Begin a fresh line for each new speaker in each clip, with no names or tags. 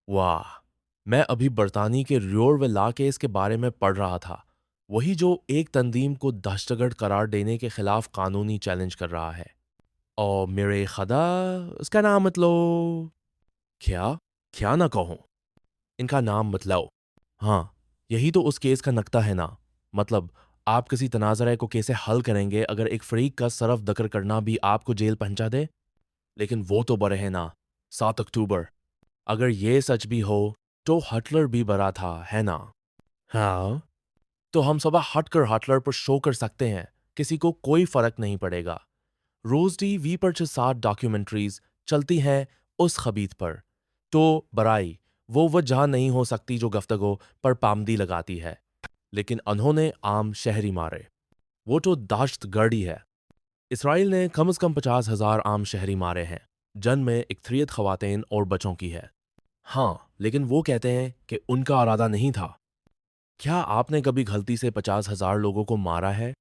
वाह! मैं अभी बरतानी के रियोर व केस के बारे में पढ़ रहा था। वही जो एक तंजीम को दहशतगर्द करार देने के खिलाफ कानूनी चैलेंज कर रहा है। और मेरे खदा उसका नाम मत लो। क्या? क्या ना कहूँ? इनका नाम मत लो। हाँ, यही तो उस केस का नक्ता है ना। मतलब आप किसी तनाज़रे को कैसे हल करेंगे अगर एक फ़रीक का सरफ दकर करना भी आपको जेल पहुँचा दे? लेकिन वो तो बरे हैं ना, 7 अक्टूबर। अगर ये सच भी हो, तो हिटलर भी बरा था, है ना? हाँ। तो हम सुबह हटकर हिटलर पर शो कर सकते हैं, किसी को कोई फ़र्क नहीं पड़ेगा। रोज़ टीवी पर जो 7 डॉक्यूमेंट्रीज़ चलती हैं उस खबीथ पर, तो बराई, वो वजह नहीं हो सकती जो गुफ्तगू पर पाबंदी लगाती है। लेकिन उन्होंने आम शहरी मारे, वो तो दहशतगर्दी है। इसराइल ने कम से कम 50,000 आम शहरी मारे हैं, जन में अक्सरियत ख़वातीन और बच्चों की है। हाँ, लेकिन वो कहते हैं कि उनका इरादा नहीं था। क्या आपने कभी गलती से 50,000 लोगों को मारा है?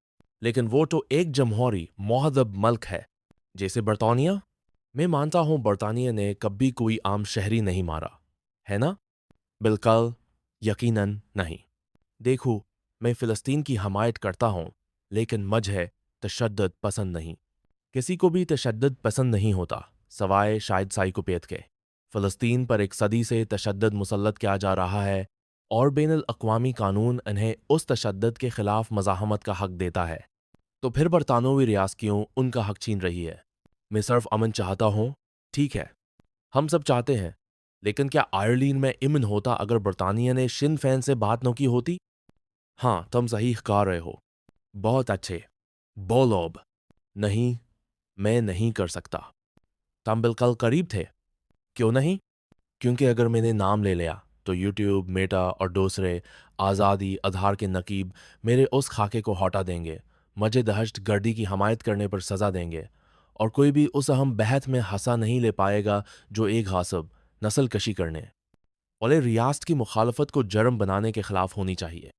लेकिन वो तो एक जमहूरी मुहज़्ज़ब मुल्क है, जैसे बरतानिया। मैं मानता हूँ बरतानिया ने कभी कोई आम शहरी नहीं मारा, है ना? बिल्कुल, यकीनन नहीं। देखो, मैं फ़िलिस्तीन की हमायत करता हूँ, लेकिन मुझे तशद्दुद पसंद नहीं। किसी को भी तशद्दुद पसंद नहीं होता, सवाए शायद साइकोपैथ के। फ़लस्तीन पर एक सदी से तशद्दुद मुसल्लत किया जा रहा है और बैनुल अक़वामी कानून इन्हें उस तशद्दुद के ख़िलाफ़ मज़ाहमत का हक़ देता है। तो फिर बरतानवी रियासत क्यों उनका हक़ छीन रही है? मैं सिर्फ़ अमन चाहता हूँ, ठीक है, हम सब चाहते हैं, लेकिन क्या आयरलैंड में अमन होता अगर बरतानिया ने शिन फ़ेन से बात न की होती? हाँ, तुम सही कह रहे हो। बहुत अच्छे, बोलो अब। नहीं, मैं नहीं कर सकता। तुम बिल्कुल करीब थे। क्यों नहीं? क्योंकि अगर मैंने नाम ले लिया तो यूट्यूब, मेटा और दूसरे आज़ादी आधार के नकीब मेरे उस खाके को हटा देंगे, मुझे दहशत गर्दी की हमायत करने पर सज़ा देंगे और कोई भी उस अहम बहस में हिस्सा नहीं ले पाएगा जो एक गासिब नस्ल कशी करने वाले रियासत की मुखालफत को जर्म बनाने के खिलाफ होनी चाहिए।